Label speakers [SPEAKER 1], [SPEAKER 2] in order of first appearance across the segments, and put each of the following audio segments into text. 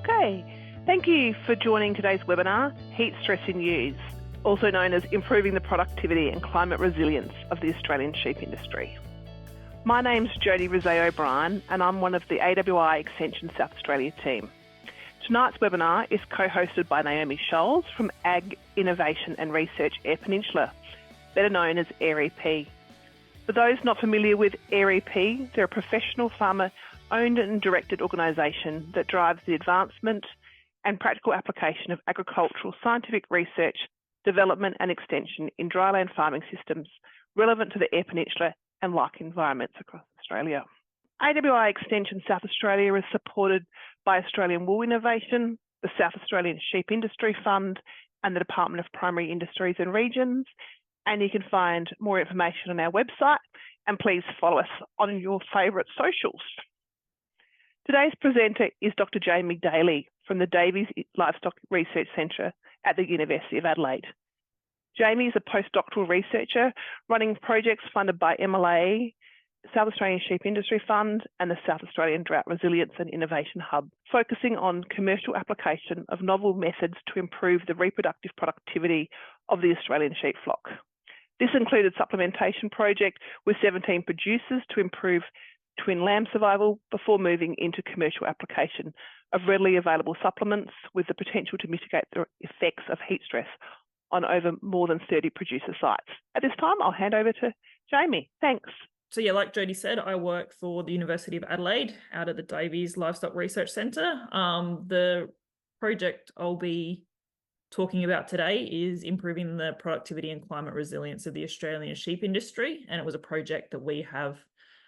[SPEAKER 1] Okay, thank you for joining today's webinar, Heat Stress in Ewes, also known as Improving the Productivity and Climate Resilience of the Australian Sheep Industry. My name's Jodie Rosé-O'Brien and I'm one of the AWI Extension South Australia team. Tonight's webinar is co-hosted by Naomi Scholes from Ag Innovation and Research Eyre Peninsula, better known as Eyre. For those not familiar with Eyre, they're a professional farmer-owned and directed organisation that drives the advancement and practical application of agricultural scientific research, development and extension in dryland farming systems relevant to the Eyre Peninsula and like environments across Australia. AWI Extension South Australia is supported by Australian Wool Innovation, the South Australian Sheep Industry Fund and the Department of Primary Industries and Regions. And you can find more information on our website, and please follow us on your favourite socials. Today's presenter is Dr Jamee Daly from the Davies Livestock Research Centre at the University of Adelaide. Jamie is a postdoctoral researcher running projects funded by MLA, South Australian Sheep Industry Fund and the South Australian Drought Resilience and Innovation Hub, focusing on commercial application of novel methods to improve the reproductive productivity of the Australian sheep flock. This included supplementation project with 17 producers to improve twin lamb survival before moving into commercial application of readily available supplements with the potential to mitigate the effects of heat stress on over more than 30 producer sites. At this time, I'll hand over to Jamie. Thanks.
[SPEAKER 2] So yeah, like Jodie said, I work for the University of Adelaide out at the Davies Livestock Research Centre. The project I'll be talking about today is improving the productivity and climate resilience of the Australian sheep industry. And it was a project that we have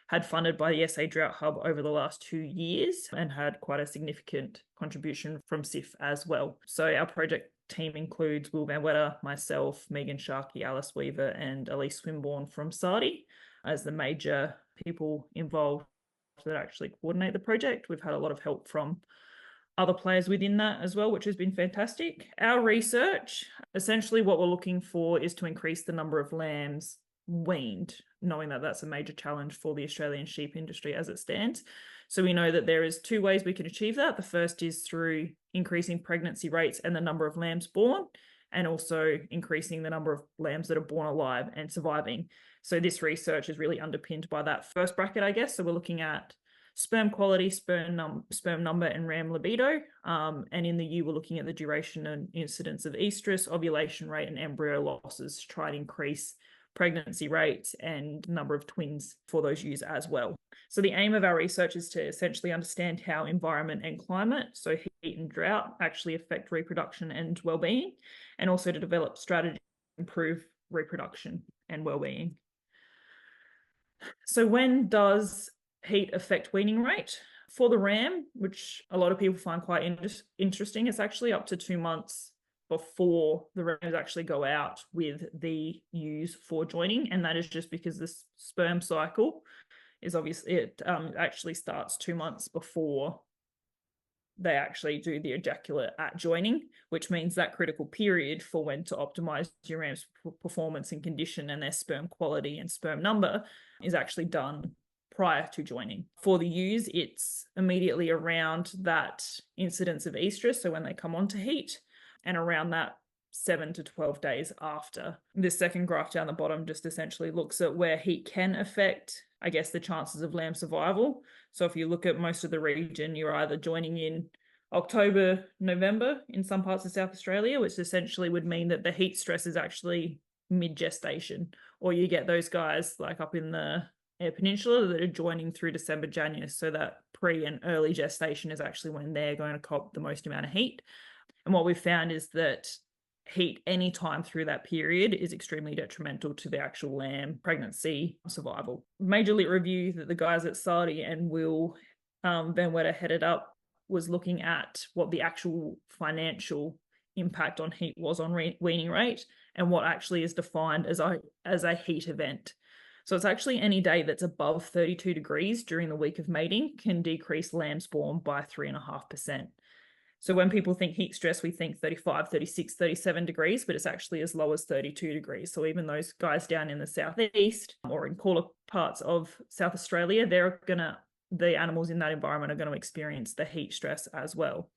[SPEAKER 2] had funded by the SA Drought Hub over the last 2 years and had quite a significant contribution from SIF as well. So our project team includes Will Van Wetter, myself, Megan Sharkey, Alice Weaver and Elise Swinburne from SARDI as the major people involved that actually coordinate the project. We've had a lot of help from other players within that as well, which has been fantastic. Our research, essentially what we're looking for is to increase the number of lambs weaned, knowing that that's a major challenge for the Australian sheep industry as it stands. So we know that there is 2 ways we can achieve that. The first is through increasing pregnancy rates and the number of lambs born, and also increasing the number of lambs that are born alive and surviving. So this research is really underpinned by that first bracket, I guess. So we're looking at sperm quality, sperm number and ram libido. And in the ewe, we're looking at the duration and incidence of estrus, ovulation rate and embryo losses to try and increase pregnancy rate and number of twins for those ewes as well. So the aim of our research is to essentially understand how environment and climate, so heat and drought, actually affect reproduction and well-being, and also to develop strategies to improve reproduction and well-being. So when does heat affect weaning rate? For the ram, which a lot of people find quite interesting, it's actually up to 2 months before the rams actually go out with the ewes for joining, and that is just because the sperm cycle is obviously, it actually starts 2 months before they actually do the ejaculate at joining, which means that critical period for when to optimize your ram's performance and condition and their sperm quality and sperm number is actually done prior to joining. For the ewes, it's immediately around that incidence of estrus, so when they come onto heat, and around that 7 to 12 days after. This second graph down the bottom just essentially looks at where heat can affect, I guess, the chances of lamb survival. So if you look at most of the region, you're either joining in October, November in some parts of South Australia, which essentially would mean that the heat stress is actually mid-gestation, or you get those guys like up in the Eyre Peninsula that are joining through December, January. So that pre and early gestation is actually when they're going to cop the most amount of heat. And what we've found is that heat any time through that period is extremely detrimental to the actual lamb pregnancy survival. Major lit review that the guys at SARDI and Will Van Wetter headed up was looking at what the actual financial impact on heat was on weaning rate and what actually is defined as a heat event. So it's actually any day that's above 32 degrees during the week of mating can decrease lambs born by 3.5%. So when people think heat stress, we think 35, 36, 37 degrees, but it's actually as low as 32 degrees. So even those guys down in the southeast or in cooler parts of South Australia, the animals in that environment are going to experience the heat stress as well.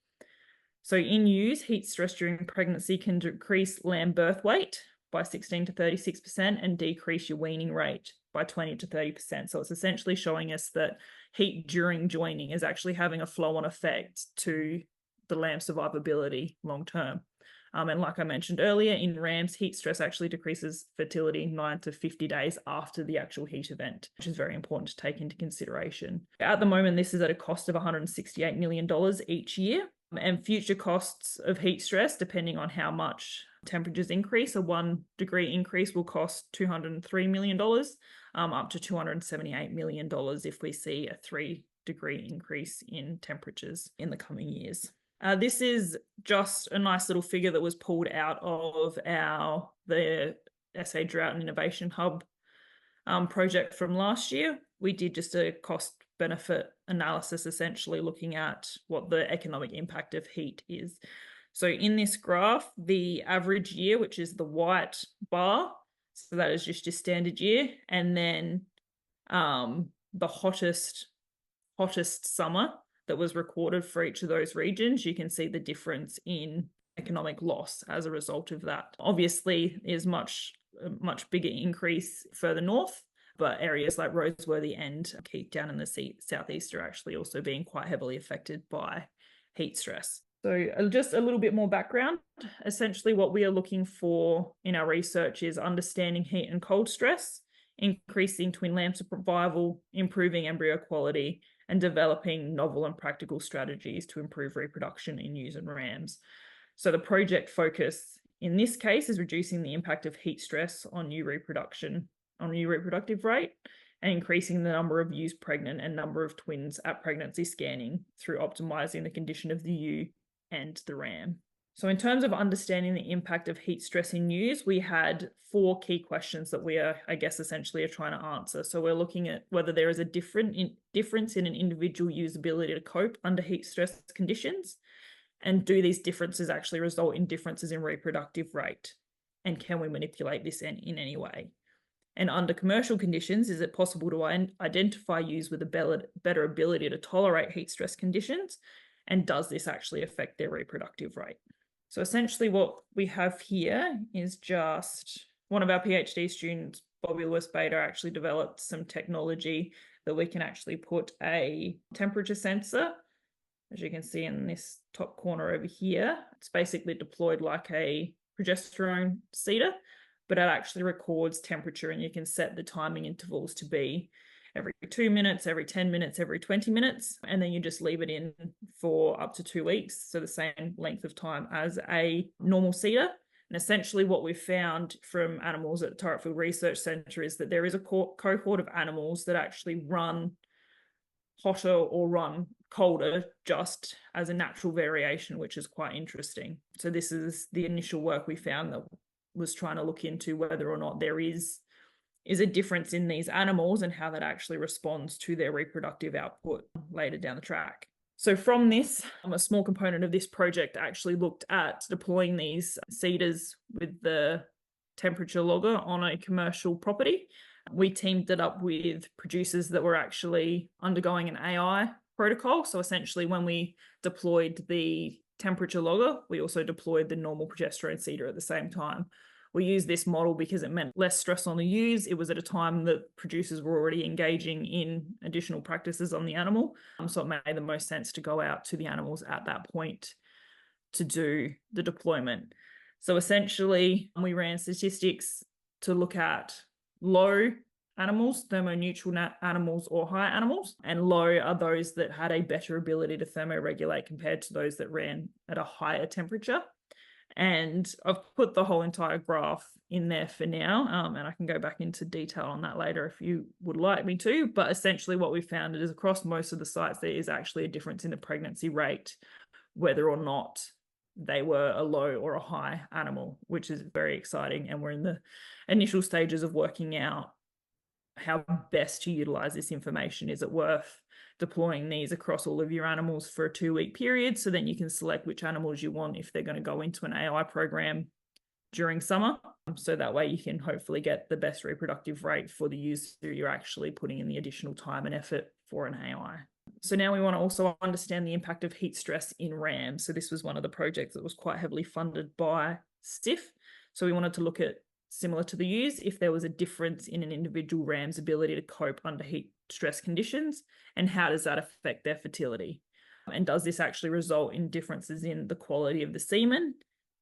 [SPEAKER 2] So in ewes, heat stress during pregnancy can decrease lamb birth weight by 16 to 36% and decrease your weaning rate by 20 to 30%. So it's essentially showing us that heat during joining is actually having a flow-on effect to the lamb survivability long term. And like I mentioned earlier, in rams, heat stress actually decreases fertility 9 to 50 days after the actual heat event, which is very important to take into consideration. At the moment, this is at a cost of $168 million each year. And future costs of heat stress, depending on how much temperatures increase, a 1 degree increase will cost $203 million, up to $278 million if we see a 3 degree increase in temperatures in the coming years. This is just a nice little figure that was pulled out of the SA Drought and Innovation Hub project from last year. We did just a cost benefit analysis, essentially looking at what the economic impact of heat is. So in this graph, the average year, which is the white bar, so that is just your standard year, and then the hottest summer that was recorded for each of those regions, you can see the difference in economic loss as a result of that. Obviously, there's a much bigger increase further north, but areas like Roseworthy and Keith down in the southeast are actually also being quite heavily affected by heat stress. So just a little bit more background. Essentially, what we are looking for in our research is understanding heat and cold stress, increasing twin lamb survival, improving embryo quality, and developing novel and practical strategies to improve reproduction in ewes and rams. So the project focus in this case is reducing the impact of heat stress on ewe reproductive rate, and increasing the number of ewes pregnant and number of twins at pregnancy scanning through optimizing the condition of the ewe and the ram. So in terms of understanding the impact of heat stress in ewes, we had 4 key questions that we are, essentially are trying to answer. So we're looking at whether there is a difference in an individual ewe's ability to cope under heat stress conditions, and do these differences actually result in differences in reproductive rate, and can we manipulate this in any way? And under commercial conditions, is it possible to identify ewes with a better ability to tolerate heat stress conditions, and does this actually affect their reproductive rate? So essentially what we have here is just one of our PhD students, Bobby Lewis Bader, actually developed some technology that we can actually put a temperature sensor, as you can see in this top corner over here. It's basically deployed like a progesterone seeder, but it actually records temperature, and you can set the timing intervals to be every 2 minutes, every 10 minutes, every 20 minutes, and then you just leave it in for up to 2 weeks, so the same length of time as a normal seeder. And essentially what we've found from animals at the Torretfield Research Centre is that there is a cohort of animals that actually run hotter or run colder just as a natural variation, which is quite interesting. So this is the initial work we found that was trying to look into whether or not there is a difference in these animals and how that actually responds to their reproductive output later down the track. So from this, a small component of this project actually looked at deploying these seeders with the temperature logger on a commercial property. We teamed it up with producers that were actually undergoing an AI protocol. So essentially when we deployed the temperature logger, we also deployed the normal progesterone seeder at the same time. We used this model because it meant less stress on the ewes. It was at a time that producers were already engaging in additional practices on the animal. So it made the most sense to go out to the animals at that point to do the deployment. So essentially, we ran statistics to look at low animals, thermoneutral animals, or high animals. And low are those that had a better ability to thermoregulate compared to those that ran at a higher temperature. And I've put the whole entire graph in there for now, and I can go back into detail on that later if you would like me to. But essentially what we found is across most of the sites, there is actually a difference in the pregnancy rate, whether or not they were a low or a high animal, which is very exciting. And we're in the initial stages of working out how best to utilize this information. Is it worth deploying these across all of your animals for a 2-week period, so then you can select which animals you want if they're going to go into an AWI program during summer, so that way you can hopefully get the best reproductive rate for the user you're actually putting in the additional time and effort for an AWI. So now we want to also understand the impact of heat stress in rams. So this was one of the projects that was quite heavily funded by STIF. So we wanted to look at, similar to the ewes, if there was a difference in an individual ram's ability to cope under heat stress conditions, and how does that affect their fertility? And does this actually result in differences in the quality of the semen?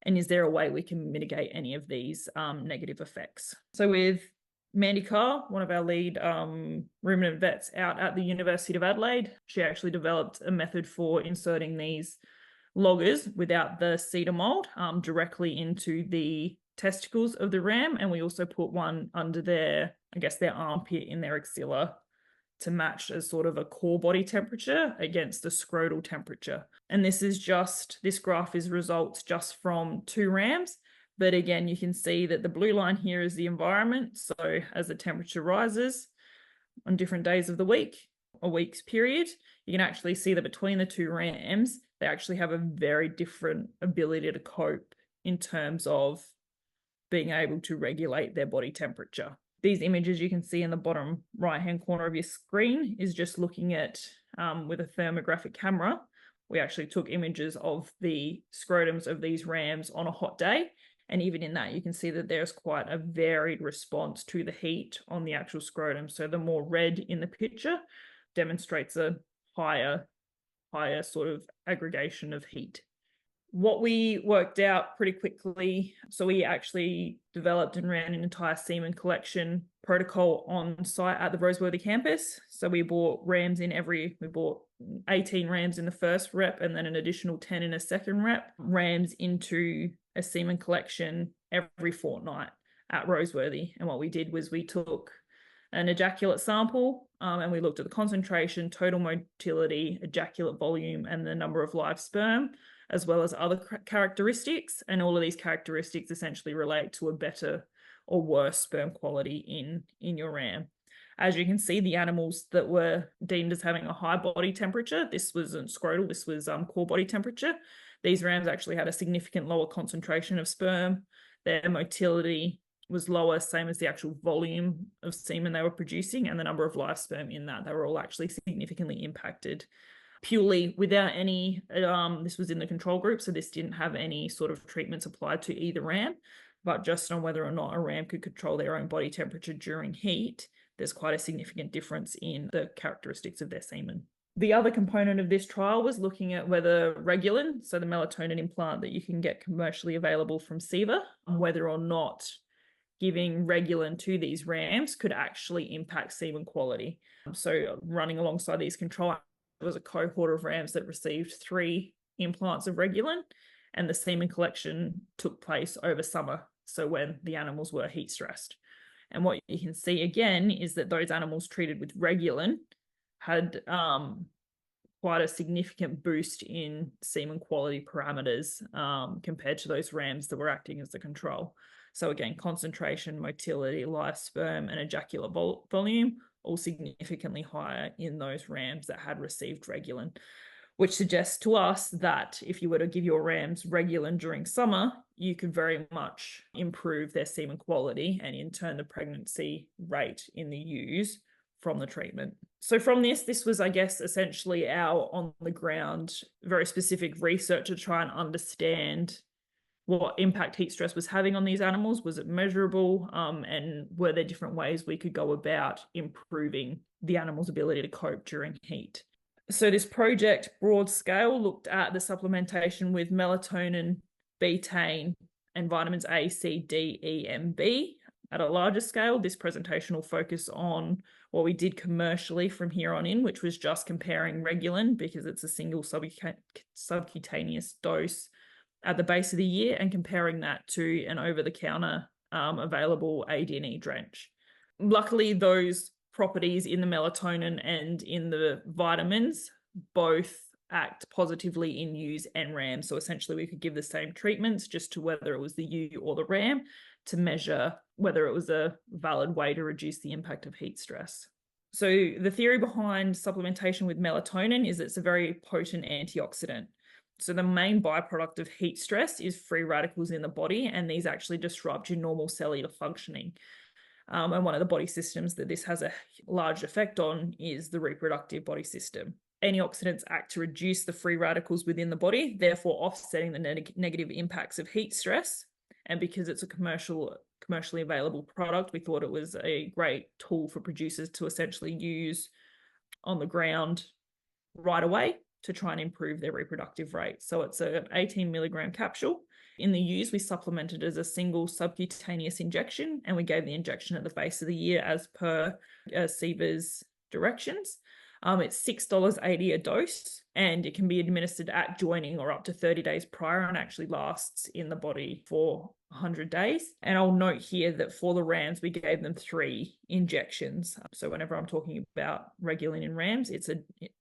[SPEAKER 2] And is there a way we can mitigate any of these negative effects? So with Mandy Carr, one of our lead ruminant vets out at the University of Adelaide, she actually developed a method for inserting these loggers without the cedar mold directly into the testicles of the ram. And we also put one under their, I guess, their armpit in their axilla to match as sort of a core body temperature against the scrotal temperature. And this graph is results just from 2 rams. But again, you can see that the blue line here is the environment. So as the temperature rises on different days of the week, a week's period, you can actually see that between the 2 rams, they actually have a very different ability to cope in terms of being able to regulate their body temperature. These images you can see in the bottom right-hand corner of your screen is just looking at, with a thermographic camera, we actually took images of the scrotums of these rams on a hot day. And even in that, you can see that there's quite a varied response to the heat on the actual scrotum. So the more red in the picture demonstrates a higher sort of aggregation of heat. What we worked out pretty quickly, so we actually developed and ran an entire semen collection protocol on site at the Roseworthy campus. So we bought 18 rams in the first rep and then an additional 10 in a second rep, rams into a semen collection every fortnight at Roseworthy. And what we did was we took an ejaculate sample and we looked at the concentration, total motility, ejaculate volume, and the number of live sperm, as well as other characteristics. And all of these characteristics essentially relate to a better or worse sperm quality in your ram. As you can see, the animals that were deemed as having a high body temperature, this wasn't scrotal, this was core body temperature. These rams actually had a significant lower concentration of sperm. Their motility was lower, same as the actual volume of semen they were producing, and the number of live sperm in that, they were all actually significantly impacted. Purely without any, this was in the control group, so this didn't have any sort of treatments applied to either ram, but just on whether or not a ram could control their own body temperature during heat, there's quite a significant difference in the characteristics of their semen. The other component of this trial was looking at whether Regulin, so the melatonin implant that you can get commercially available from SIVA, whether or not giving Regulin to these rams could actually impact semen quality. So running alongside these control, there was a cohort of rams that received 3 implants of Regulin, and the semen collection took place over summer, so when the animals were heat stressed. And what you can see again is that those animals treated with Regulin had quite a significant boost in semen quality parameters compared to those rams that were acting as the control. So again, concentration, motility, live sperm, and ejaculate volume all significantly higher in those rams that had received Regulin, which suggests to us that if you were to give your rams Regulin during summer, you could very much improve their semen quality and in turn the pregnancy rate in the ewes from the treatment. So from this was, I guess, essentially our on the ground, very specific research to try and understand what impact heat stress was having on these animals. Was it measurable? And were there different ways we could go about improving the animal's ability to cope during heat? So this project, broad scale, looked at the supplementation with melatonin, betaine, and vitamins A, C, D, E, and B. At a larger scale, this presentation will focus on what we did commercially from here on in, which was just comparing Regulin, because it's a single subcutaneous dose at the base of the year, and comparing that to an over-the-counter available AD&E drench. Luckily, those properties in the melatonin and in the vitamins both act positively in ewes and rams. So essentially we could give the same treatments just to whether it was the ewe or the ram to measure whether it was a valid way to reduce the impact of heat stress. So the theory behind supplementation with melatonin is it's a very potent antioxidant. So the main byproduct of heat stress is free radicals in the body, and these actually disrupt your normal cellular functioning. And one of the body systems that this has a large effect on is the reproductive body system. antioxidants act to reduce the free radicals within the body, therefore offsetting the negative impacts of heat stress. And because it's a commercially available product, we thought it was a great tool for producers to essentially use on the ground right away to try and improve their reproductive rate. So it's an 18 milligram capsule. In the ewes, we supplemented as a single subcutaneous injection, and we gave the injection at the base of the year as per CEVA's directions. It's $6.80 a dose, and it can be administered at joining or up to 30 days prior, and actually lasts in the body for 100 days. And I'll note here that for the rams, we gave them 3 injections. So whenever I'm talking about Regulin in rams, it's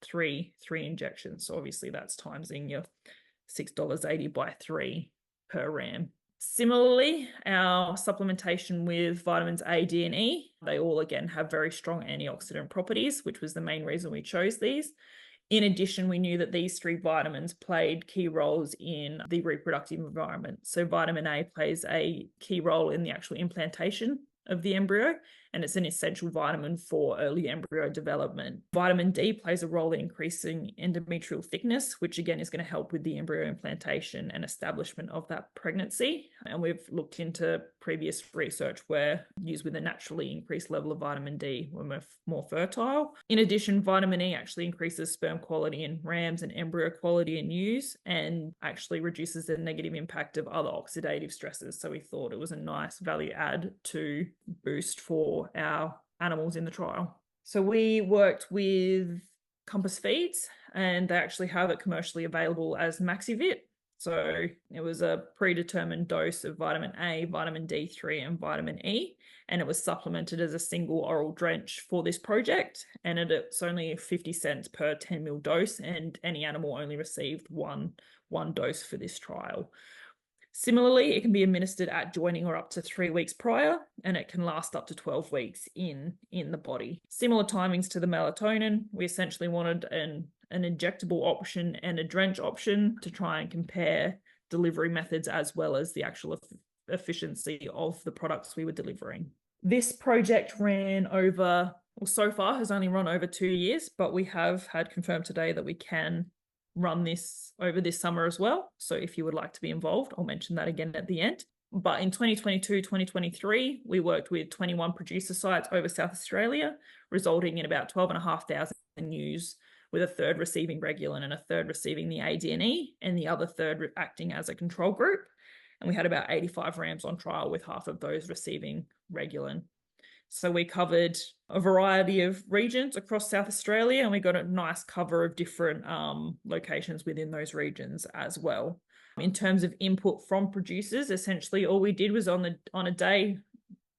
[SPEAKER 2] three injections. So obviously that's timesing your $6.80 by 3 per ram. Similarly, our supplementation with vitamins A, D, and E, they all again have very strong antioxidant properties, which was the main reason we chose these. In addition, we knew that these 3 vitamins played key roles in the reproductive environment. So vitamin A plays a key role in the actual implantation of the embryo, and it's an essential vitamin for early embryo development. Vitamin D plays a role in increasing endometrial thickness, which again is going to help with the embryo implantation and establishment of that pregnancy. And we've looked into previous research where ewes with a naturally increased level of vitamin D were more fertile. In addition, vitamin E actually increases sperm quality in rams and embryo quality in ewes, and actually reduces the negative impact of other oxidative stresses. So we thought it was a nice value add to boost for our animals in the trial. So we worked with Compass Feeds, and they actually have it commercially available as MaxiVit. So it was a predetermined dose of vitamin A, vitamin D3, and vitamin E, and it was supplemented as a single oral drench for this project. And it's only 50 cents per 10 ml dose, and any animal only received one dose for this trial. Similarly, it can be administered at joining or up to 3 weeks prior, and it can last up to 12 weeks in the body. Similar timings to the melatonin, we essentially wanted an injectable option and a drench option to try and compare delivery methods as well as the actual efficiency of the products we were delivering. This project so far has only run over 2 years, but we have had confirmed today that we can run this over this summer as well. So if you would like to be involved, I'll mention that again at the end. But in 2022, 2023, we worked with 21 producer sites over South Australia, resulting in about 12,500 ewes, with a third receiving Regulin and a third receiving the AD&E, and the other third acting as a control group. And we had about 85 rams on trial, with half of those receiving Regulin. So we covered a variety of regions across South Australia, and we got a nice cover of different locations within those regions as well. In terms of input from producers, essentially all we did was on a day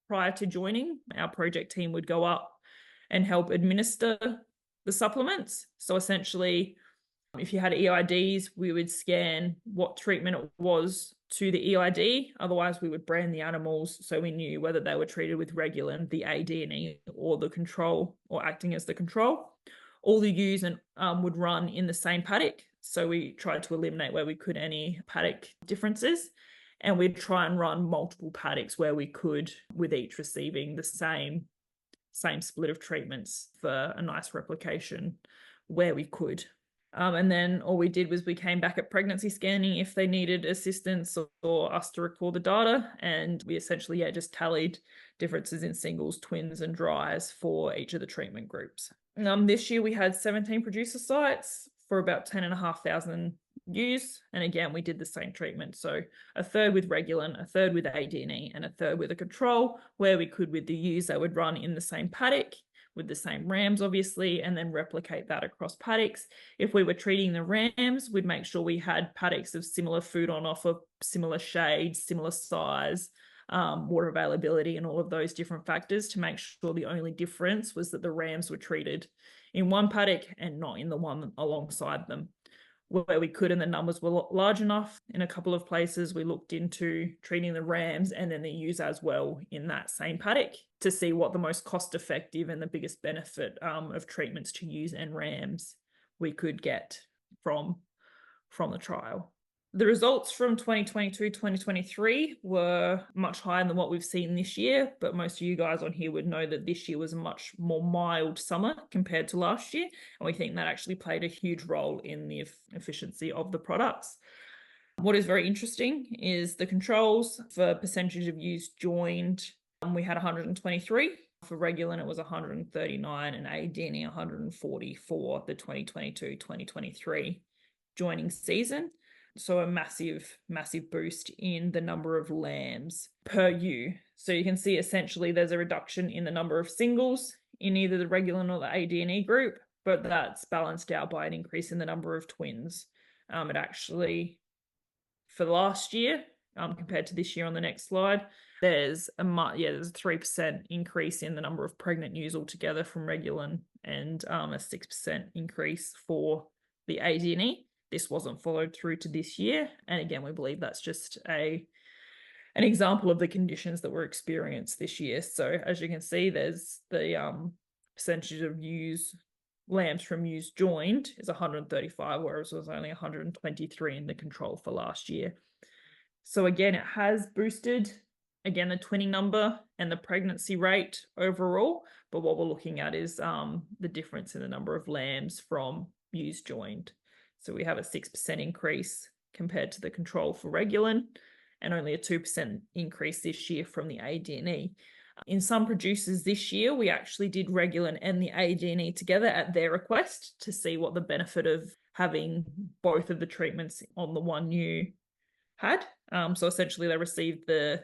[SPEAKER 2] prior to joining, our project team would go up and help administer the supplements. So essentially, if you had EIDs, we would scan what treatment it was to the EID. Otherwise, we would brand the animals so we knew whether they were treated with Regulin, the AD&E, or the control, or acting as the control. All the ewes would run in the same paddock. So we tried to eliminate where we could any paddock differences. And we'd try and run multiple paddocks where we could, with each receiving the same split of treatments for a nice replication where we could. And then all we did was we came back at pregnancy scanning if they needed assistance or us to record the data. And we essentially, just tallied differences in singles, twins, and dries for each of the treatment groups. This year we had 17 producer sites for about 10,500 ewes. And again, we did the same treatment. So a third with Regulin, a third with AD&E, and a third with a control, where we could with the ewes that would run in the same paddock, with the same rams, obviously, and then replicate that across paddocks. If we were treating the rams, we'd make sure we had paddocks of similar food on offer, similar shade, similar size, water availability, and all of those different factors to make sure the only difference was that the rams were treated in one paddock and not in the one alongside them. Where we could, and the numbers were large enough in a couple of places, we looked into treating the rams and then the ewes as well in that same paddock to see what the most cost effective and the biggest benefit of treatments to ewes and rams we could get from the trial. The results from 2022-2023 were much higher than what we've seen this year, but most of you guys on here would know that this year was a much more mild summer compared to last year, and we think that actually played a huge role in the efficiency of the products. What is very interesting is the controls for percentage of ewes joined. We had 123. For Regulin, it was 139, and AD&E 140 for the 2022-2023 joining season. So a massive boost in the number of lambs per ewe. So you can see essentially there's a reduction in the number of singles in either the Regulin or the AD&E group, but that's balanced out by an increase in the number of twins. It actually, for last year, compared to this year on the next slide, there's a 3% increase in the number of pregnant ewes altogether from Regulin, and a 6% increase for the AD&E. This wasn't followed through to this year, and again, we believe that's just an example of the conditions that were experienced this year. So as you can see, there's the percentage of lambs from ewes joined is 135, whereas it was only 123 in the control for last year. So again, it has boosted, again, the twinning number and the pregnancy rate overall, but what we're looking at is the difference in the number of lambs from ewes joined. So we have a 6% increase compared to the control for Regulin, and only a 2% increase this year from the AD&E. In some producers this year, we actually did Regulin and the AD&E together at their request to see what the benefit of having both of the treatments on the one ewe had. So essentially they received the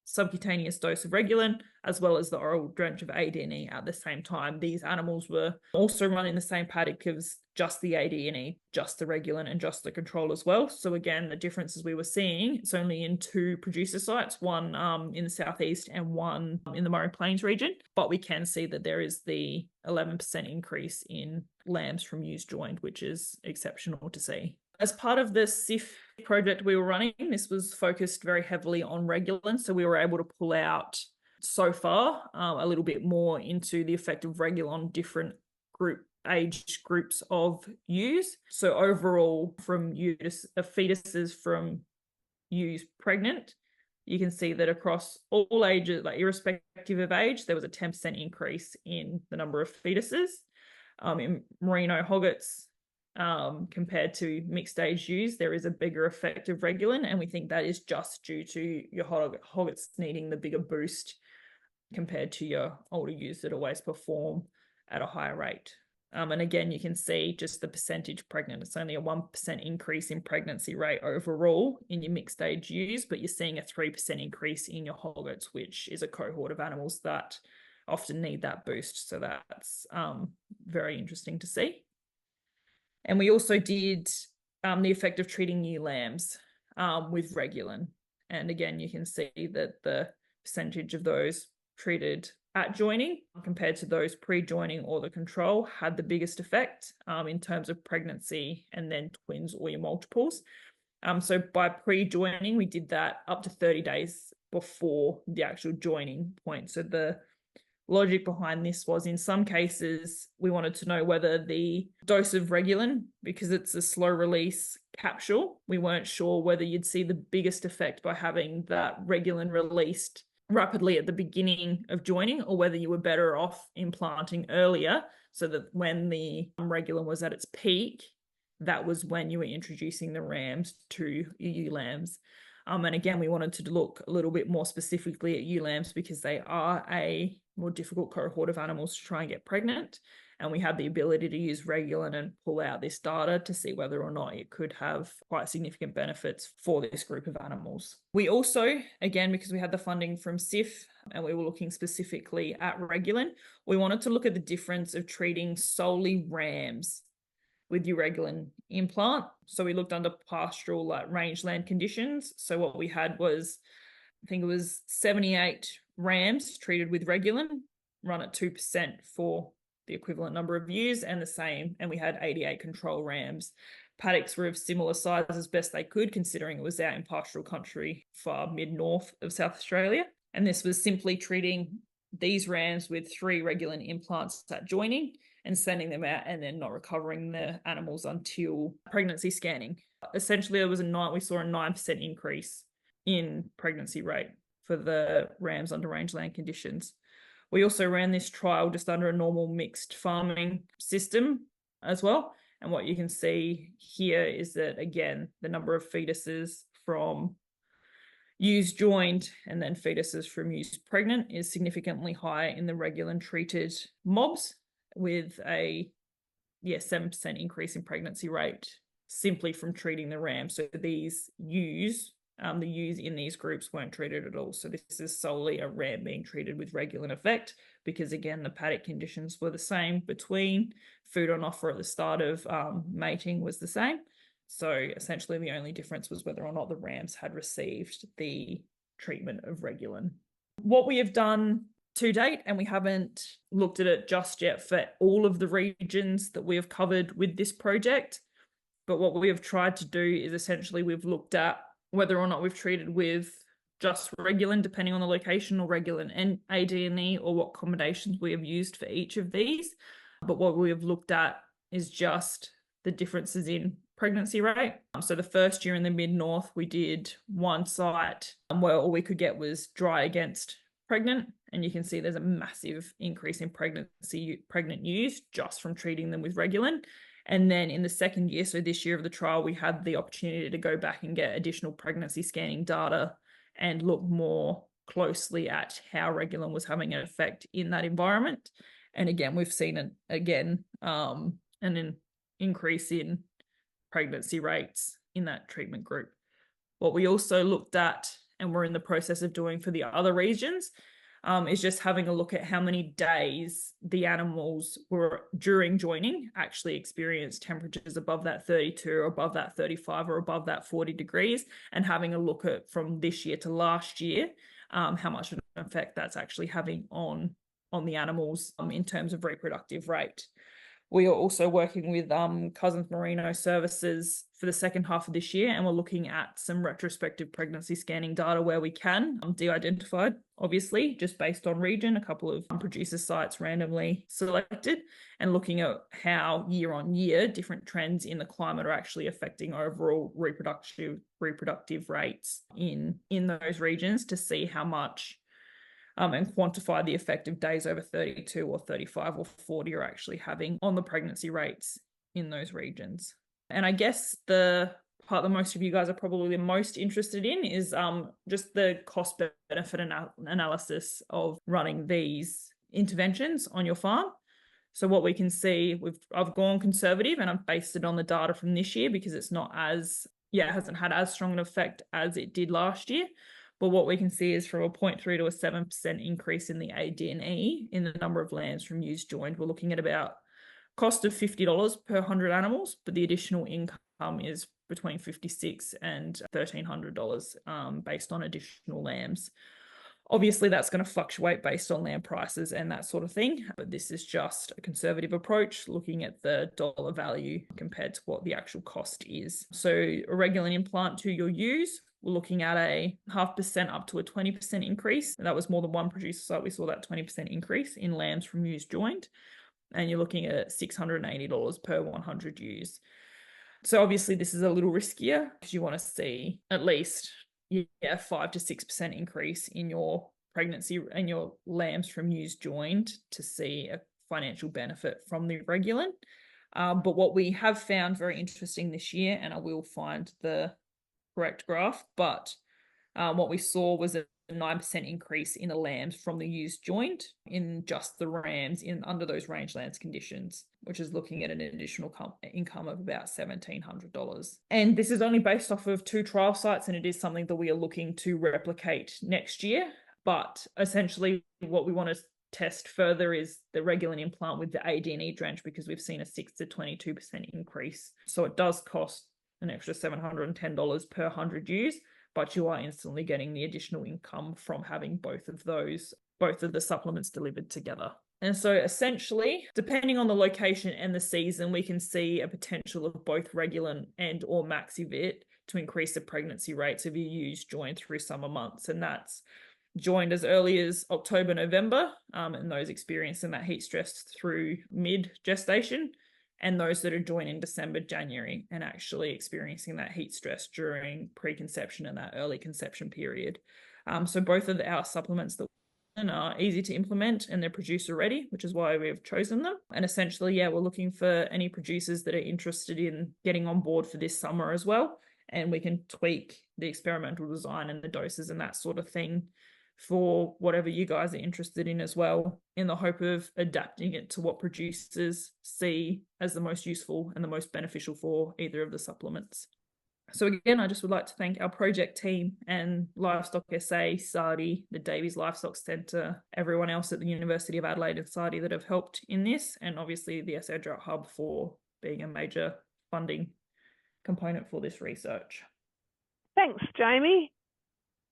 [SPEAKER 2] subcutaneous dose of Regulin as well as the oral drench of AD&E at the same time. These animals were also run in the same paddock as just the AD&E, just the Regulin, and just the control as well. So again, the differences we were seeing, it's only in 2 producer sites, one in the southeast and one in the Murray Plains region, but we can see that there is the 11% increase in lambs from ewes joined, which is exceptional to see. As part of the SIF project we were running, this was focused very heavily on Regulin, so we were able to pull out so far a little bit more into the effect of Regulin on different age groups of ewes. So overall, from fetuses from ewes pregnant, you can see that across all ages, like irrespective of age, there was a 10% increase in the number of fetuses. In merino hoggets, compared to mixed age ewes, there is a bigger effect of Regulin, and we think that is just due to your hoggets needing the bigger boost compared to your older ewes that always perform at a higher rate. And again, you can see just the percentage pregnant. It's only a 1% increase in pregnancy rate overall in your mixed age ewes, but you're seeing a 3% increase in your hoggets, which is a cohort of animals that often need that boost. So that's very interesting to see. And we also did the effect of treating ewe lambs with Regulin. And again, you can see that the percentage of those treated at joining compared to those pre-joining or the control had the biggest effect in terms of pregnancy and then twins or your multiples. So by pre-joining, we did that up to 30 days before the actual joining point. So the logic behind this was, in some cases, we wanted to know whether the dose of Regulin, because it's a slow release capsule, we weren't sure whether you'd see the biggest effect by having that Regulin released rapidly at the beginning of joining, or whether you were better off implanting earlier so that when the Regulin was at its peak, that was when you were introducing the rams to ewe lambs. And again, we wanted to look a little bit more specifically at ewe lambs because they are a more difficult cohort of animals to try and get pregnant. And we had the ability to use Regulin and pull out this data to see whether or not it could have quite significant benefits for this group of animals. We also, again, because we had the funding from SIF and we were looking specifically at Regulin, we wanted to look at the difference of treating solely rams with your Regulin implant. So we looked under pastoral rangeland conditions. So what we had was, I think it was 78 rams treated with Regulin, run at 2% for the equivalent number of ewes, and the same, and we had 88 control rams. Paddocks were of similar size as best they could, considering it was out in pastoral country far mid-north of South Australia. And this was simply treating these rams with 3 Regulin implants at joining, and sending them out and then not recovering the animals until pregnancy scanning. Essentially, we saw a 9% increase in pregnancy rate for the rams under rangeland conditions. We also ran this trial just under a normal mixed farming system as well. And what you can see here is that, again, the number of fetuses from ewes joined and then fetuses from ewes pregnant is significantly higher in the regular treated mobs, with a 7% increase in pregnancy rate simply from treating the ram. So these ewes, the ewes in these groups weren't treated at all. So this is solely a ram being treated with regular effect, because again, the paddock conditions were the same between food on offer at the start of mating was the same. So essentially the only difference was whether or not the rams had received the treatment of Regulin. What we have done to date, and we haven't looked at it just yet for all of the regions that we have covered with this project, but what we have tried to do is essentially we've looked at whether or not we've treated with just Regulin, depending on the location, or Regulin and AD&E, or what combinations we have used for each of these. But what we have looked at is just the differences in pregnancy rate. So the first year in the mid-north, we did one site where all we could get was dry against pregnant, and you can see there's a massive increase in pregnant ewes just from treating them with Regulin. And then in the second year, so this year of the trial, we had the opportunity to go back and get additional pregnancy scanning data and look more closely at how Regulin was having an effect in that environment. And again, we've seen an increase in pregnancy rates in that treatment group. What we also looked at, and we're in the process of doing for the other regions, is just having a look at how many days the animals were during joining actually experienced temperatures above that 32 or above that 35 or above that 40 degrees, and having a look at from this year to last year, how much of an effect that's actually having on the animals in terms of reproductive rate. We are also working with Cousins Merino Services for the second half of this year, and we're looking at some retrospective pregnancy scanning data where we can, de-identified, obviously, just based on region, a couple of producer sites randomly selected, and looking at how year on year different trends in the climate are actually affecting overall reproductive rates in those regions, to see how much and quantify the effect of days over 32 or 35 or 40 are actually having on the pregnancy rates in those regions. And I guess the part that most of you guys are probably the most interested in is just the cost benefit analysis of running these interventions on your farm. So what we can see, I've gone conservative and I've based it on the data from this year, because it's not it hasn't had as strong an effect as it did last year. But what we can see is from a 0.3 to a 7% increase in the AD&E in the number of lambs from ewes joined. We're looking at about cost of $50 per 100 animals, but the additional income is between $56 and $1,300 based on additional lambs. Obviously, that's going to fluctuate based on lamb prices and that sort of thing, but this is just a conservative approach, looking at the dollar value compared to what the actual cost is. So a regular implant to your ewes, we're looking at a 0.5% up to a 20% increase. And that was more than one producer site. We saw that 20% increase in lambs from ewes joined. And you're looking at $680 per 100 ewes. So obviously this is a little riskier, because you want to see at least 5 to 6% increase in your pregnancy and your lambs from ewes joined to see a financial benefit from the Regulin. But what we have found very interesting this year, and I will find the correct graph, but what we saw was a 9% increase in the lambs from the ewes joined in just the rams in under those rangelands conditions, which is looking at an additional income of about $1,700. And this is only based off of 2 trial sites, and it is something that we are looking to replicate next year. But essentially what we want to test further is the Regulin implant with the AD&E drench, because we've seen a 6 to 22% increase. So it does cost an extra $710 per 100 ewes, but you are instantly getting the additional income from having both of the supplements delivered together. And so essentially, depending on the location and the season, we can see a potential of both Regulin and or Maxivit to increase the pregnancy rates of your ewes joined through summer months. And that's joined as early as October, November, and those experiencing that heat stress through mid-gestation, and those that are joined in December, January, and actually experiencing that heat stress during preconception and that early conception period. So both of our supplements that are easy to implement and they're producer ready, which is why we've chosen them. And essentially, yeah, we're looking for any producers that are interested in getting on board for this summer as well. And we can tweak the experimental design and the doses and that sort of thing for whatever you guys are interested in as well, in the hope of adapting it to what producers see as the most useful and the most beneficial for either of the supplements. So again, I just would like to thank our project team and Livestock SA, SARDI, the Davies Livestock Centre, everyone else at the University of Adelaide and SARDI that have helped in this, and obviously the SA Drought Hub for being a major funding component for this research.
[SPEAKER 1] Thanks, Jamie.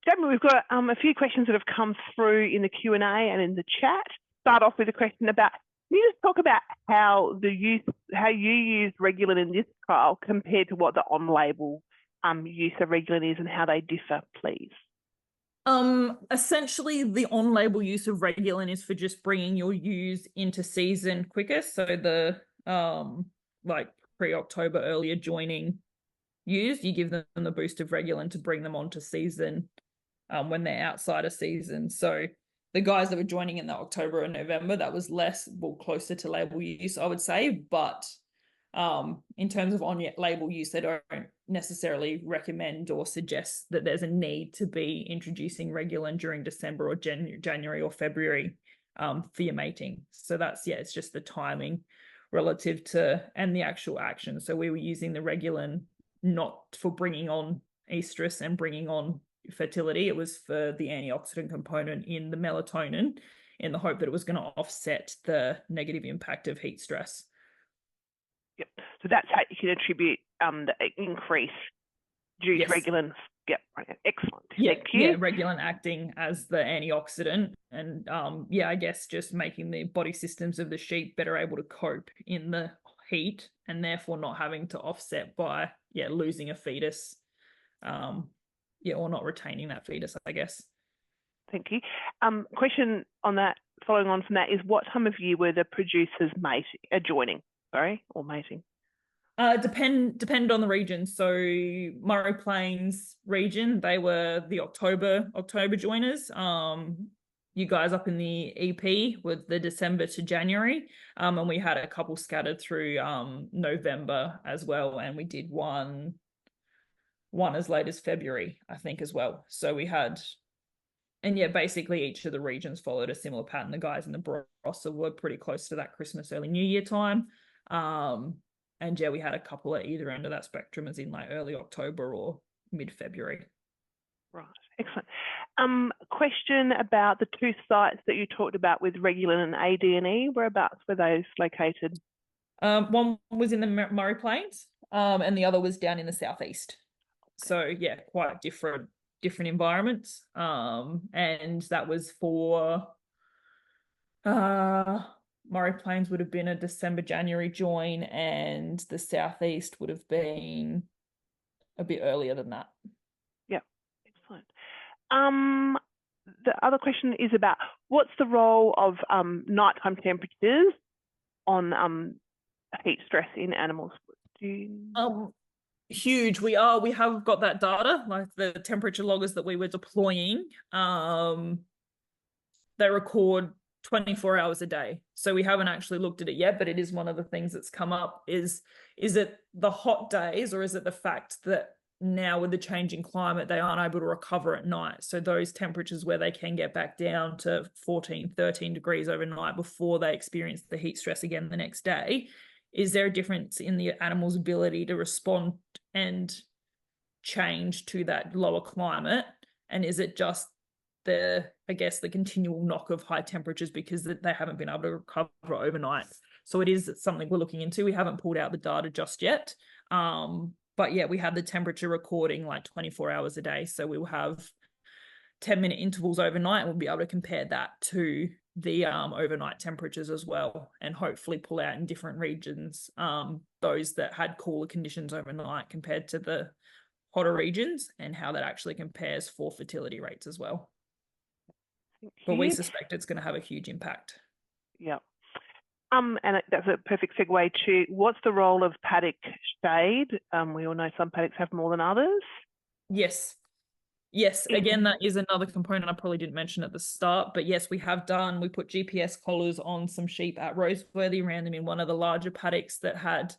[SPEAKER 1] Jamie, we've got a few questions that have come through in the Q&A and in the chat. Start off with a question about, can you just talk about how you use Regulin in this trial compared to what the on-label use of Regulin is and how they differ, please?
[SPEAKER 2] Essentially, the on-label use of Regulin is for just bringing your ewes into season quicker. So the like pre-October earlier joining ewes, you give them the boost of Regulin to bring them onto season when they're outside of season. So the guys that were joining in the October and November, that was closer to label use, I would say. But in terms of on-label use, they don't necessarily recommend or suggest that there's a need to be introducing Regulin during December or January or February for your mating. So that's, yeah, it's just the timing relative to, and the actual action. So we were using the Regulin not for bringing on estrus and bringing on fertility. It was for the antioxidant component in the melatonin, in the hope that it was going to offset the negative impact of heat stress.
[SPEAKER 1] Yep. So that's how you can attribute the increase due to Regulin. Yep. Excellent.
[SPEAKER 2] Yeah,
[SPEAKER 1] thank you.
[SPEAKER 2] Yeah, Regulin acting as the antioxidant, and I guess just making the body systems of the sheep better able to cope in the heat, and therefore not having to offset by losing a fetus, or not retaining that fetus, I guess.
[SPEAKER 1] Thank you. Question on that, following on from that, is what time of year were the producers mating?
[SPEAKER 2] Depend on the region. So Murray Plains region, they were the October joiners. You guys up in the EP with the December to January, and we had a couple scattered through November as well, and we did one as late as February, I think, as well. So we had, and basically each of the regions followed a similar pattern. The guys in the Barossa were pretty close to that Christmas, early New Year time. And we had a couple at either end of that spectrum, as in like early October or mid-February.
[SPEAKER 1] Right, excellent. Question about the two sites that you talked about with Regulin and AD&E. Whereabouts were those located?
[SPEAKER 2] One was in the Murray Plains, and the other was down in the southeast. So quite different environments. And that was for Murray Plains would have been a December, January join, and the southeast would have been a bit earlier than that.
[SPEAKER 1] Yeah, excellent. The other question is about what's the role of nighttime temperatures on heat stress in animals?
[SPEAKER 2] Huge. We have got that data, like the temperature loggers that we were deploying. They record 24 hours a day. So we haven't actually looked at it yet, but it is one of the things that's come up. Is it the hot days, or is it the fact that now with the changing climate, they aren't able to recover at night? So those temperatures where they can get back down to 14, 13 degrees overnight before they experience the heat stress again the next day, is there a difference in the animal's ability to respond and change to that lower climate? And is it just the continual knock of high temperatures because they haven't been able to recover overnight? So it is something we're looking into. We haven't pulled out the data just yet. But we have the temperature recording like 24 hours a day. So we'll have 10-minute intervals overnight, and we'll be able to compare that to the overnight temperatures as well, and hopefully pull out in different regions those that had cooler conditions overnight compared to the hotter regions, and how that actually compares for fertility rates as well.
[SPEAKER 1] Thank
[SPEAKER 2] but we
[SPEAKER 1] you.
[SPEAKER 2] suspect it's going to have a huge impact.
[SPEAKER 1] Yeah. And that's a perfect segue to what's the role of paddock shade? We all know some paddocks have more than others.
[SPEAKER 2] Yes. Yes, again, that is another component I probably didn't mention at the start, but yes, we put GPS collars on some sheep at Roseworthy, ran them in one of the larger paddocks that had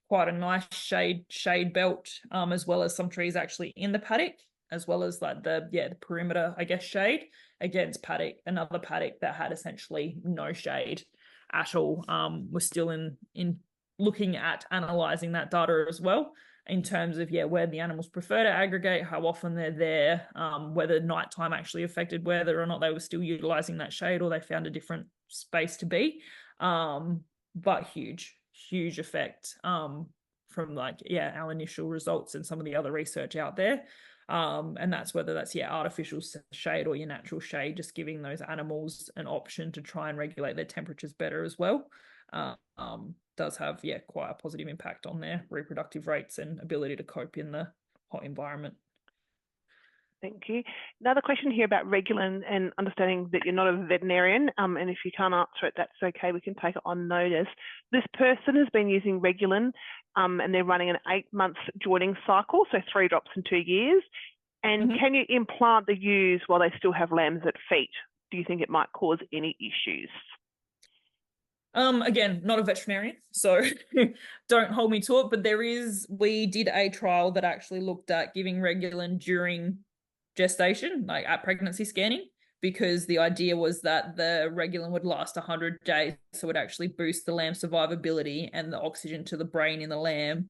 [SPEAKER 2] quite a nice shade belt, as well as some trees actually in the paddock, as well as like the perimeter, I guess, shade against another paddock that had essentially no shade at all. We're still in looking at analysing that data as well, in terms of where the animals prefer to aggregate, how often they're there, whether nighttime actually affected whether or not they were still utilising that shade or they found a different space to be. But huge effect from our initial results and some of the other research out there. And that's whether that's artificial shade or your natural shade, just giving those animals an option to try and regulate their temperatures better as well. Does have quite a positive impact on their reproductive rates and ability to cope in the hot environment.
[SPEAKER 1] Thank you. Another question here about Regulin, and understanding that you're not a veterinarian, and if you can't answer it, that's okay. We can take it on notice. This person has been using Regulin, and they're running an 8-month joining cycle, so 3 drops in 2 years. And can you implant the ewes while they still have lambs at feet? Do you think it might cause any issues?
[SPEAKER 2] Again, not a veterinarian, so don't hold me to it, but we did a trial that actually looked at giving Regulin during gestation, like at pregnancy scanning, because the idea was that the Regulin would last 100 days, so it would actually boost the lamb survivability and the oxygen to the brain in the lamb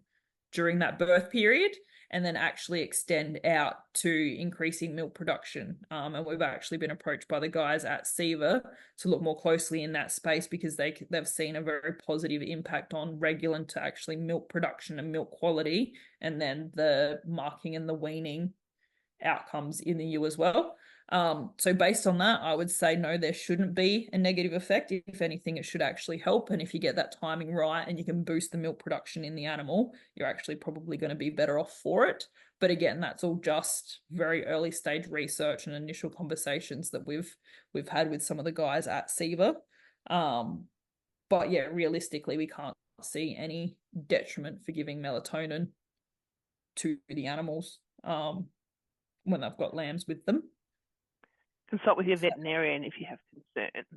[SPEAKER 2] during that birth period, and then actually extend out to increasing milk production. And we've actually been approached by the guys at Eyre to look more closely in that space, because they've seen a very positive impact on Regulin to actually milk production and milk quality, and then the marking and the weaning outcomes in the ewe as well. So based on that, I would say no, there shouldn't be a negative effect. If anything, it should actually help. And if you get that timing right and you can boost the milk production in the animal, you're actually probably going to be better off for it. But again, that's all just very early stage research and initial conversations that we've had with some of the guys at Eyre. But realistically, we can't see any detriment for giving melatonin to the animals when they've got lambs with them.
[SPEAKER 1] Consult with your veterinarian if you have concerns.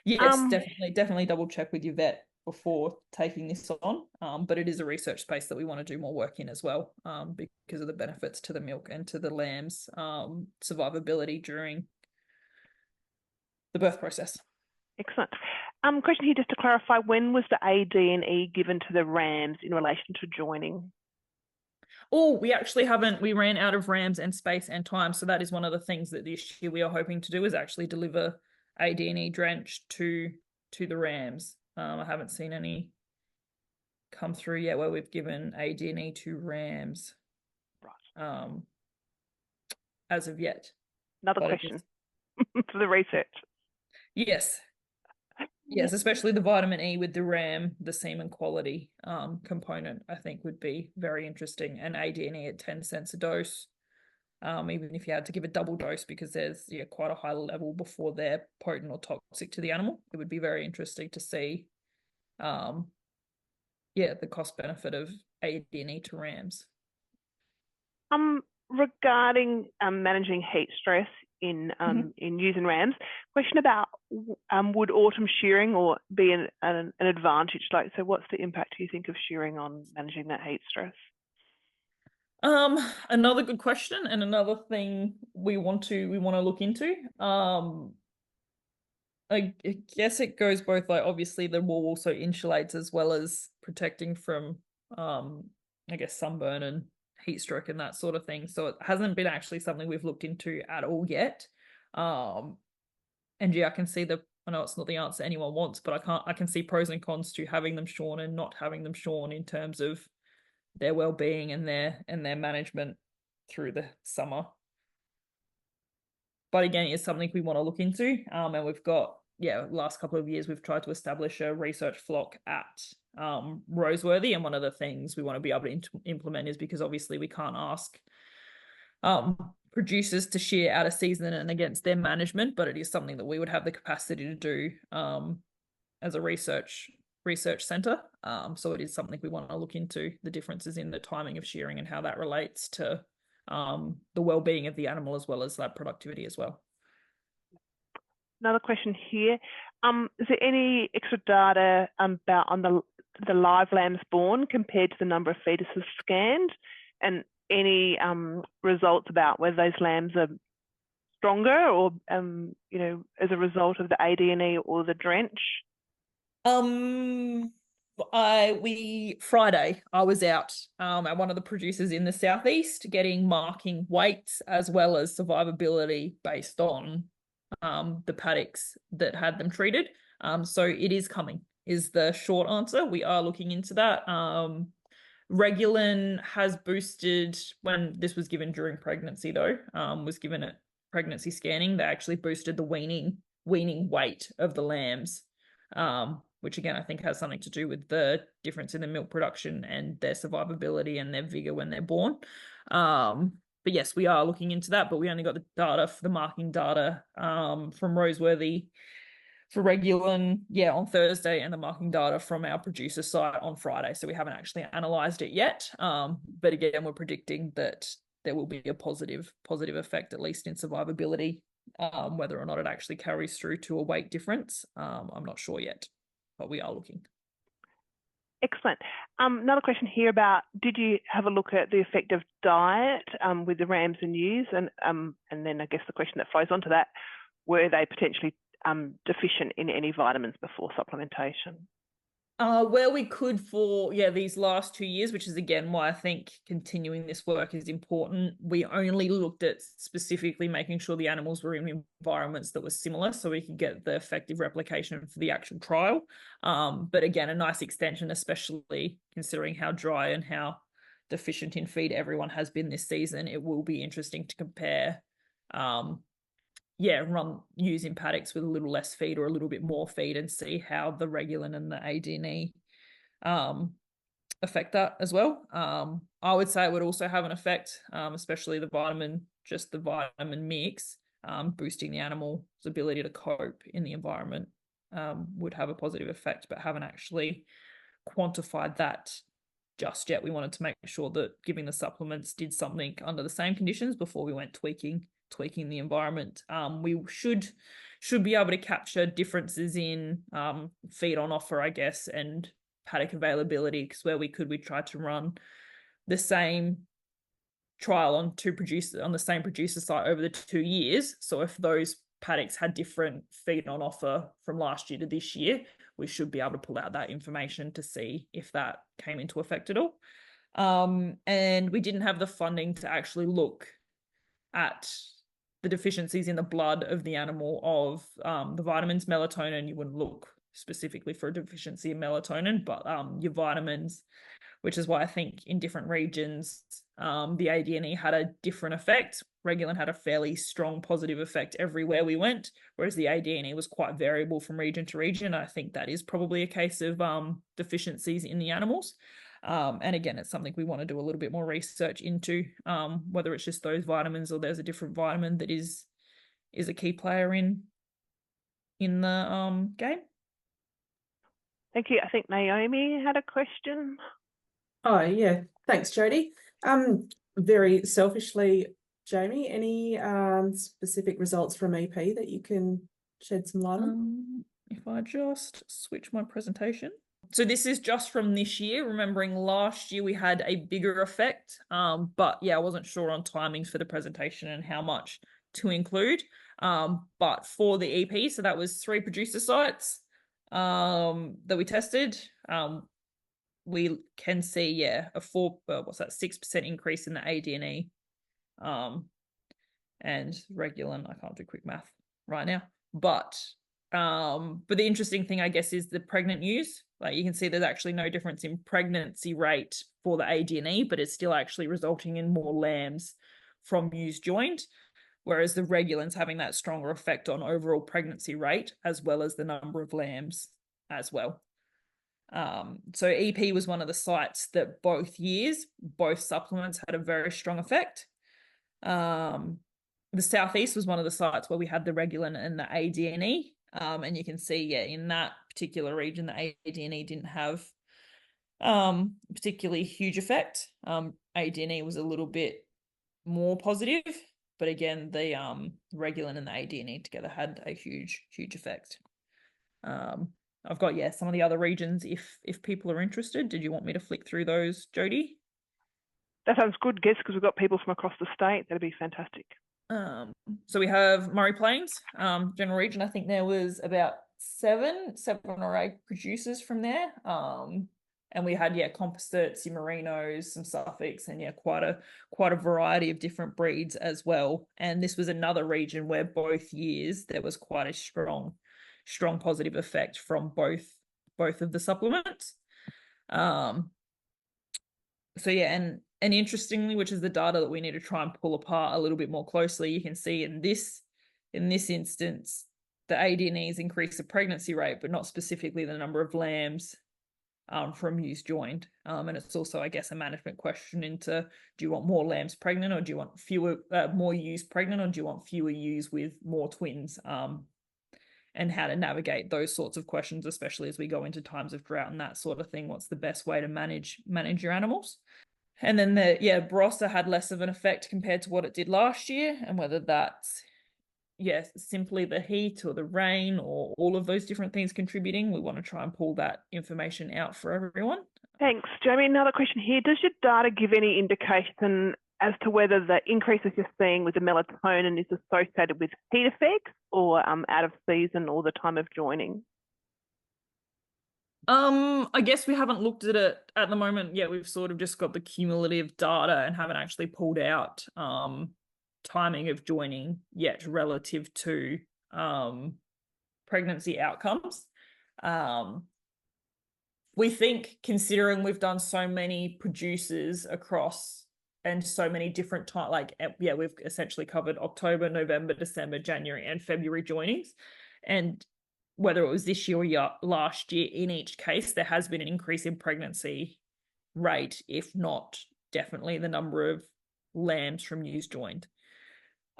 [SPEAKER 2] Yes, definitely double check with your vet before taking this on. But it is a research space that we want to do more work in as well, because of the benefits to the milk and to the lamb's survivability during the birth process.
[SPEAKER 1] Excellent. Question here just to clarify, when was the AD&E given to the rams in relation to joining?
[SPEAKER 2] Oh, we actually haven't. We ran out of rams and space and time. So that is one of the things that this year we are hoping to do, is actually deliver AD&E drench to the rams. I haven't seen any come through yet where we've given AD&E to rams.
[SPEAKER 1] Right.
[SPEAKER 2] As of yet.
[SPEAKER 1] Another question for the research.
[SPEAKER 2] Yes. Yes, especially the vitamin E with the ram, the semen quality component, I think would be very interesting. And AD&E at 10 cents a dose, even if you had to give a double dose, because there's quite a high level before they're potent or toxic to the animal. It would be very interesting to see the cost benefit of AD&E to rams.
[SPEAKER 1] Regarding managing heat stress in ewes and rams, question about would autumn shearing or be an advantage? So what's the impact, do you think, of shearing on managing that heat stress?
[SPEAKER 2] Another good question, and another thing we want to look into. I guess it goes both, like obviously the wool also insulates as well as protecting from I guess sunburn and heat stroke and that sort of thing. So it hasn't been actually something we've looked into at all yet. And I can see I know it's not the answer anyone wants, but I can see pros and cons to having them shorn and not having them shorn in terms of their well-being and their management through the summer. But again, it's something we want to look into. And we've got, last couple of years, we've tried to establish a research flock at Roseworthy. And one of the things we want to be able to implement is, because obviously we can't ask producers to shear out of season and against their management, but it is something that we would have the capacity to do as a research centre. So it is something we want to look into, the differences in the timing of shearing and how that relates to the well-being of the animal as well as that productivity as well.
[SPEAKER 1] Another question here. Is there any extra data about on the live lambs born compared to the number of fetuses scanned, and any results about whether those lambs are stronger or as a result of the AD&E or the drench?
[SPEAKER 2] Friday I was out at one of the producers in the southeast getting marking weights as well as survivability based on the paddocks that had them treated. So it is coming, is the short answer. We are looking into that. Regulin has boosted, when this was given during pregnancy though, was given at pregnancy scanning, they actually boosted the weaning weight of the lambs, which again I think has something to do with the difference in the milk production and their survivability and their vigor when they're born. But yes, we are looking into that, but we only got the data for the marking data from Roseworthy for Regulin, on Thursday, and the marking data from our producer site on Friday. So we haven't actually analysed it yet. But again, we're predicting that there will be a positive effect, at least in survivability. Whether or not it actually carries through to a weight difference, I'm not sure yet, but we are looking.
[SPEAKER 1] Excellent. Another question here about, did you have a look at the effect of diet with the rams and ewes? And then I guess the question that flows onto that, were they potentially deficient in any vitamins before supplementation?
[SPEAKER 2] Where we could for these last 2 years, which is again why I think continuing this work is important. We only looked at specifically making sure the animals were in environments that were similar so we could get the effective replication for the actual trial. But again, a nice extension, especially considering how dry and how deficient in feed everyone has been this season. It will be interesting to compare run ewes in paddocks with a little less feed or a little bit more feed and see how the Regulin and the AD&E affect that as well. I would say it would also have an effect, especially the vitamin mix, boosting the animal's ability to cope in the environment would have a positive effect, but haven't actually quantified that just yet. We wanted to make sure that giving the supplements did something under the same conditions before we went tweaking the environment. We should be able to capture differences in feed on offer, I guess, and paddock availability, because where we tried to run the same trial on the same producer site over the 2 years. So if those paddocks had different feed on offer from last year to this year, we should be able to pull out that information to see if that came into effect at all. And we didn't have the funding to actually look at the deficiencies in the blood of the animal of the vitamins. Melatonin, you wouldn't look specifically for a deficiency in melatonin, but your vitamins, which is why I think in different regions the AD&E had a different effect. Regulin had a fairly strong positive effect everywhere we went, whereas the AD&E was quite variable from region to region. I think that is probably a case of deficiencies in the animals. And again, it's something we want to do a little bit more research into, whether it's just those vitamins or there's a different vitamin that is a key player in the game.
[SPEAKER 1] Thank you. I think Naomi had a question.
[SPEAKER 3] Oh, yeah. Thanks, Jodie. Very selfishly, Jamie, any specific results from EP that you can shed some light on?
[SPEAKER 2] If I just switch my presentation. So this is just from this year, remembering last year we had a bigger effect, but I wasn't sure on timings for the presentation and how much to include. But for the EP, so that was 3 producer sites that we tested. We can see, a 6% increase in the AD&E and Regulin. I can't do quick math right now, but the interesting thing, I guess, is the pregnant ewes. Like you can see there's actually no difference in pregnancy rate for the AD&E, but it's still actually resulting in more lambs from ewes joined, whereas the Regulin's having that stronger effect on overall pregnancy rate as well as the number of lambs as well. So EP was one of the sites that both supplements had a very strong effect. The southeast was one of the sites where we had the Regulin and the ADNE. And you can see, yeah, in that particular region, the ADNE didn't have particularly huge effect. ADNE was a little bit more positive, but again, the Regulin and the ADNE together had a huge effect. I've got, yeah, some of the other regions if people are interested. Did you want me to flick through those, Jody?
[SPEAKER 1] That sounds good, guess, because we've got people from across the state. That'd be fantastic.
[SPEAKER 2] So we have Murray Plains, general region. I think there was about seven or eight producers from there. And we had, yeah, composites, your merinos, some Suffolks, and yeah, quite a variety of different breeds as well. And this was another region where both years there was quite a strong positive effect from both of the supplements. So yeah, and interestingly, which is the data that we need to try and pull apart a little bit more closely, you can see in this instance, the ADNEs increase the pregnancy rate, but not specifically the number of lambs from ewes joined. And it's also, I guess, a management question into, do you want more lambs pregnant, or do you want more ewes pregnant, or do you want fewer ewes with more twins? And how to navigate those sorts of questions, especially as we go into times of drought and that sort of thing. What's the best way to manage your animals? And then Barossa had less of an effect compared to what it did last year, and whether that's simply the heat or the rain or all of those different things contributing, we want to try and pull that information out for everyone.
[SPEAKER 1] Thanks, Jamie. Another question here. Does your data give any indication as to whether the increases you're seeing with the melatonin is associated with heat effects or out of season or the time of joining?
[SPEAKER 2] I guess we haven't looked at it at the moment. Yeah, we've sort of just got the cumulative data and haven't actually pulled out timing of joining yet relative to pregnancy outcomes. We think, considering we've done so many producers across and so many different we've essentially covered October, November, December, January, and February joinings. And whether it was this year or last year, in each case, there has been an increase in pregnancy rate, if not definitely the number of lambs from ewes joined.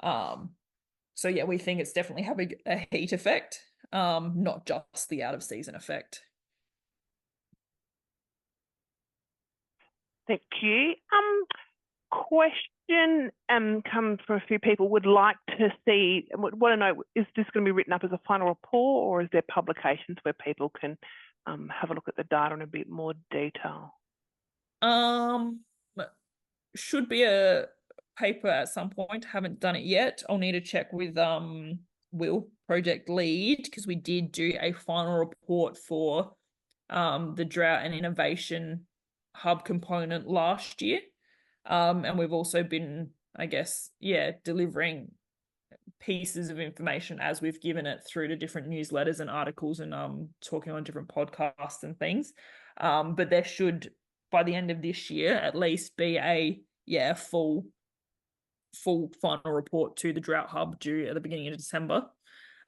[SPEAKER 2] So yeah, we think it's definitely having a heat effect, not just the out of season effect.
[SPEAKER 1] Thank you. Question comes from a few people would like to see, want to know, is this going to be written up as a final report, or is there publications where people can have a look at the data in a bit more detail?
[SPEAKER 2] Should be a paper at some point. Haven't done it yet. I'll need to check with Will, project lead, because we did do a final report for the drought and innovation hub component last year. And we've also been, I guess, delivering pieces of information as we've given it through to different newsletters and articles and talking on different podcasts and things. But there should, by the end of this year, at least be a full final report to the drought hub due at the beginning of December,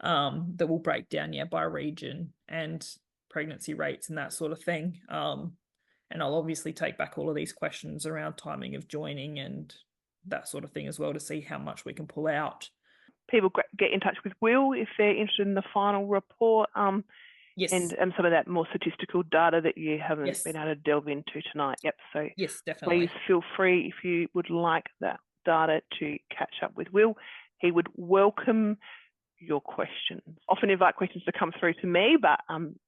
[SPEAKER 2] that will break down by region and pregnancy rates and that sort of thing. And I'll obviously take back all of these questions around timing of joining and that sort of thing as well to see how much we can pull out.
[SPEAKER 1] People get in touch with Will if they're interested in the final report.
[SPEAKER 2] Yes.
[SPEAKER 1] And some of that more statistical data that you haven't been able to delve into tonight. Yep. So
[SPEAKER 2] yes, definitely.
[SPEAKER 1] Please feel free, if you would like that data, to catch up with Will. He would welcome your questions. Often invite questions to come through to me, but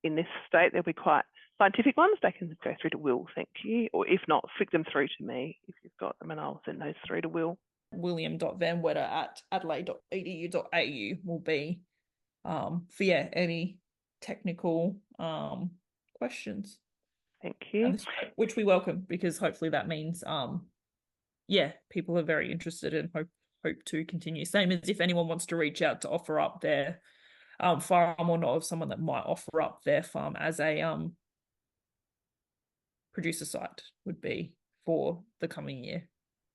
[SPEAKER 1] in this state, there'll be quite scientific ones. They can go through to Will, thank you. Or if not, flick them through to me if you've got them, and I'll send those through to Will.
[SPEAKER 2] william.vanwetter@adelaide.edu.au will be for any technical questions.
[SPEAKER 1] Thank you.
[SPEAKER 2] Which we welcome, because hopefully that means people are very interested and hope to continue. Same as if anyone wants to reach out to offer up their farm, or know of someone that might offer up their farm as a producer site, would be for the coming year.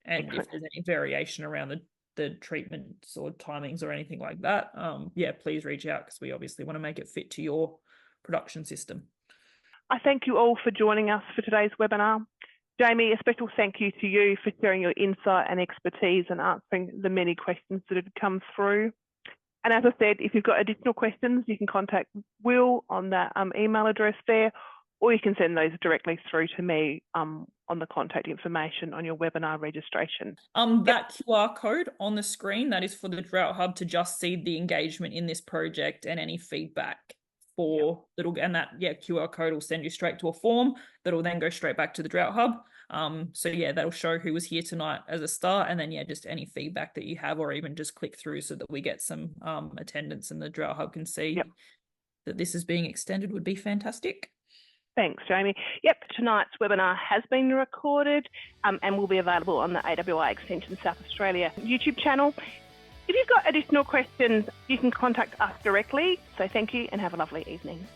[SPEAKER 2] And if there's any variation around the treatments or timings or anything like that, please reach out, because we obviously want to make it fit to your production system.
[SPEAKER 1] I thank you all for joining us for today's webinar. Jamie, a special thank you to you for sharing your insight and expertise and answering the many questions that have come through. And as I said, if you've got additional questions, you can contact Will on that email address there, or you can send those directly through to me on the contact information on your webinar registration.
[SPEAKER 2] That QR code on the screen, that is for the Drought Hub to just see the engagement in this project and any feedback for and that QR code will send you straight to a form that will then go straight back to the Drought Hub. So yeah, that'll show who was here tonight as a start, and then just any feedback that you have, or even just click through so that we get some attendance and the Drought Hub can see that this is being extended would be fantastic.
[SPEAKER 1] Thanks, Jamie. Yep, tonight's webinar has been recorded and will be available on the AWI Extension South Australia YouTube channel. If you've got additional questions, you can contact us directly. So thank you and have a lovely evening.